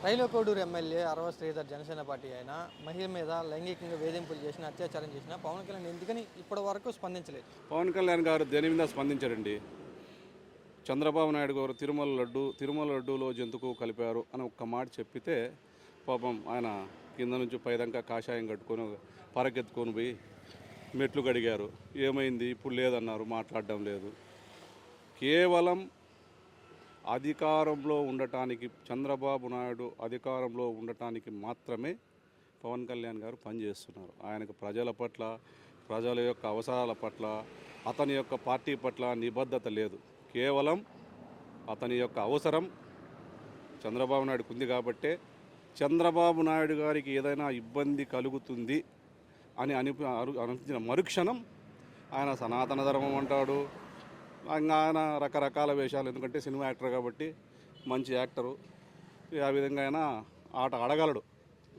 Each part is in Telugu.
రైలకోడూరు ఎమ్మెల్యే అరవ శ్రీధర్ జనసేన పార్టీ ఆయన మహిళ మీద లైంగికంగా వేధింపులు చేసిన అత్యాచారం చేసిన పవన్ కళ్యాణ్ ఎందుకని ఇప్పటి వరకు స్పందించలేదు? పవన్ కళ్యాణ్ గారు దేని మీద స్పందించారండి. చంద్రబాబు నాయుడు గారు తిరుమల లడ్డూలో జంతుకు కలిపారు అని ఒక్క మాట చెప్పితే పాపం ఆయన కింద నుంచి పైదంకా కాషాయం కట్టుకొని పరకెత్తుకొని పోయి మెట్లు కడిగారు. ఏమైంది ఇప్పుడు లేదన్నారు, మాట్లాడడం లేదు. కేవలం అధికారంలో ఉండటానికి, చంద్రబాబు నాయుడు అధికారంలో ఉండటానికి మాత్రమే పవన్ కళ్యాణ్ గారు పనిచేస్తున్నారు. ఆయనకు ప్రజల పట్ల, ప్రజల యొక్క అవసరాల పట్ల, అతని యొక్క పార్టీ పట్ల నిబద్ధత లేదు. కేవలం అతని యొక్క అవసరం చంద్రబాబు నాయుడుకు ఉంది కాబట్టే చంద్రబాబు నాయుడు గారికి ఏదైనా ఇబ్బంది కలుగుతుంది అని అనిపించిన మరుక్షణం ఆయన సనాతన ధర్మం అంటాడు. ఆయన రకరకాల వేషాలు, ఎందుకంటే సినిమా యాక్టర్ కాబట్టి మంచి యాక్టరు, ఆ విధంగా ఆయన ఆట ఆడగలడు.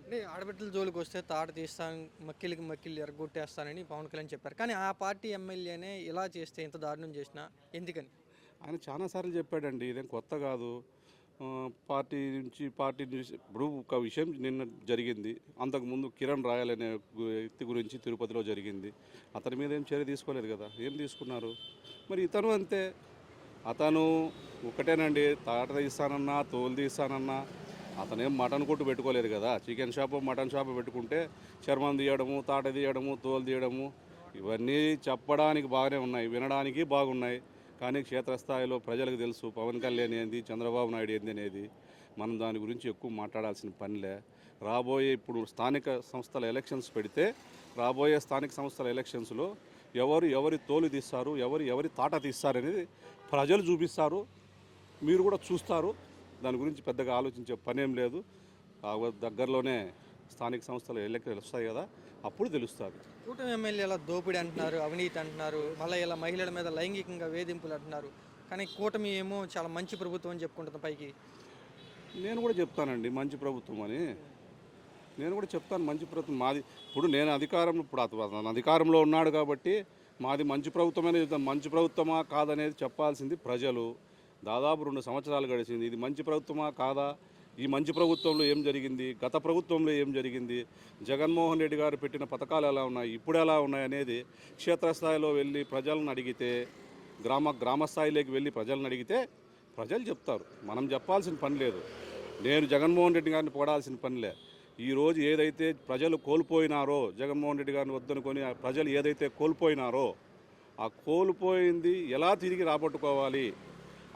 అంటే ఆడబిడ్డల జోలికి వస్తే తాట తీస్తాను, మక్కిలు ఎరగొట్టేస్తానని పవన్ కళ్యాణ్ చెప్పారు. కానీ ఆ పార్టీ ఎమ్మెల్యేనే ఇలా చేస్తే ఇంత దారుణం చేసినా ఎందుకని? ఆయన చాలాసార్లు చెప్పాడండి, ఇదేం కొత్త కాదు. పార్టీ నుంచి ఇప్పుడు ఒక విషయం నిన్న జరిగింది. అంతకుముందు కిరణ్ రాయల్ అనే వ్యక్తి గురించి తిరుపతిలో జరిగింది. అతని మీద ఏం చర్య తీసుకోలేదు కదా. ఏం తీసుకున్నారు? మరి ఇతను అంతే. అతను ఒకటేనండి, తాట తీస్తానన్నా తోలు తీస్తానన్నా అతనేం మటన్ కొట్టు పెట్టుకోలేదు కదా. చికెన్ షాపు, మటన్ షాపు పెట్టుకుంటే చర్మం తీయడము, తాట తీయడము, తోలు తీయడము ఇవన్నీ చెప్పడానికి బాగానే ఉన్నాయి, వినడానికి బాగున్నాయి. కానీ క్షేత్రస్థాయిలో ప్రజలకు తెలుసు పవన్ కళ్యాణ్ ఏంది, చంద్రబాబు నాయుడు ఏంది అనేది. మనం దాని గురించి ఎక్కువ మాట్లాడాల్సిన పనిలే. రాబోయే ఇప్పుడు స్థానిక సంస్థల ఎలక్షన్స్ పెడితే, రాబోయే స్థానిక సంస్థల ఎలక్షన్స్లో ఎవరి తోలు తీస్తారు, ఎవరి తాట తీస్తారు అనేది ప్రజలు చూపిస్తారు, మీరు కూడా చూస్తారు. దాని గురించి పెద్దగా ఆలోచించే పనేం లేదు. దగ్గరలోనే స్థానిక సంస్థల ఎన్నికలు వస్తాయి కదా, అప్పుడు తెలుస్తుంది. కూటమి ఎమ్మెల్యేల దోపిడీ అంటున్నారు, అవినీతి అంటున్నారు, మళ్ళీ ఇలా మహిళల మీద లైంగికంగా వేధింపులు అంటున్నారు. కానీ కూటమి ఏమో చాలా మంచి ప్రభుత్వం అని చెప్పుకుంటుంది పైకి. నేను కూడా చెప్తానండి మంచి ప్రభుత్వం అని. నేను కూడా చెప్తాను మంచి ప్రభుత్వం మాది. ఇప్పుడు నేను అధికారంలో ఉన్నాడు కాబట్టి మాది మంచి ప్రభుత్వమనే చెప్తాను. మంచి ప్రభుత్వమా కాదనేది చెప్పాల్సింది ప్రజలు. దాదాపు 2 సంవత్సరాలు గడిచింది. ఇది మంచి ప్రభుత్వమా కాదా, ఈ మంచి ప్రభుత్వంలో ఏం జరిగింది, గత ప్రభుత్వంలో ఏం జరిగింది, జగన్మోహన్ రెడ్డి గారు పెట్టిన పథకాలు ఎలా ఉన్నాయి, ఇప్పుడు ఎలా ఉన్నాయి అనేది క్షేత్రస్థాయిలో వెళ్ళి ప్రజలను అడిగితే, గ్రామ స్థాయిలోకి వెళ్ళి ప్రజలను అడిగితే ప్రజలు చెప్తారు. మనం చెప్పాల్సిన పని లేదు. నేను జగన్మోహన్ రెడ్డి గారిని పొగడాల్సిన పనిలే. ఈరోజు ఏదైతే ప్రజలు కోల్పోయినారో, జగన్మోహన్ రెడ్డి గారిని వద్దనుకొని ప్రజలు ఏదైతే కోల్పోయినారో ఆ కోల్పోయింది ఎలా తిరిగి రాబట్టుకోవాలి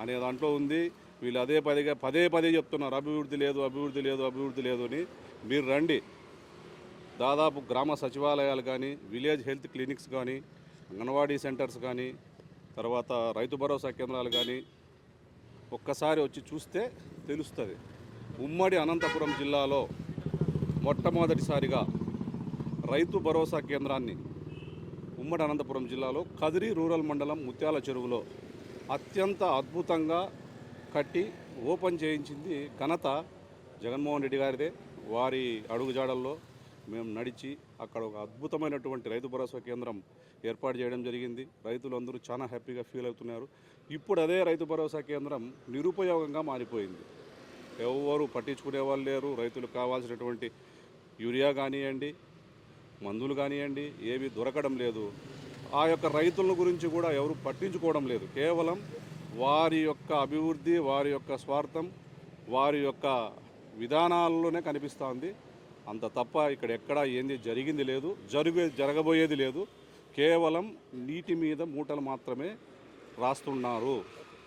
అనే దాంట్లో ఉంది. వీళ్ళు పదే చెప్తున్నారు అభివృద్ధి లేదు అని. మీరు రండి, దాదాపు గ్రామ సచివాలయాలు కానీ, విలేజ్ హెల్త్ క్లినిక్స్ కానీ, అంగన్వాడీ సెంటర్స్ కానీ, తర్వాత రైతు భరోసా కేంద్రాలు కానీ ఒక్కసారి వచ్చి చూస్తే తెలుస్తుంది. ఉమ్మడి అనంతపురం జిల్లాలో మొట్టమొదటిసారిగా రైతు భరోసా కేంద్రాన్ని ఉమ్మడి అనంతపురం జిల్లాలో కదిరి రూరల్ మండలం ముత్యాల చెరువులో అత్యంత అద్భుతంగా కట్టి ఓపెన్ చేయించింది ఘనత జగన్మోహన్ రెడ్డి గారిదే. వారి అడుగుజాడల్లో మేము నడిచి అక్కడ ఒక అద్భుతమైనటువంటి రైతు భరోసా కేంద్రం ఏర్పాటు చేయడం జరిగింది. రైతులందరూ చాలా హ్యాపీగా ఫీల్ అవుతున్నారు. ఇప్పుడు అదే రైతు భరోసా కేంద్రం నిరుపయోగంగా మారిపోయింది. ఎవరు పట్టించుకునే వాళ్ళు లేరు. రైతులకు కావాల్సినటువంటి యూరియా కానివ్వండి, మందులు కానివ్వండి ఏవి దొరకడం లేదు. ఆ యొక్క రైతుల గురించి కూడా ఎవరు పట్టించుకోవడం లేదు. కేవలం వారి యొక్క అభివృద్ధి, వారి యొక్క స్వార్థం, వారి యొక్క విధానాల్లోనే కనిపిస్తోంది. అంత తప్ప ఇక్కడ ఎక్కడా ఏంది జరిగింది లేదు, జరగబోయేది లేదు. కేవలం నీటి మీద మూటలు మాత్రమే రాస్తున్నారు.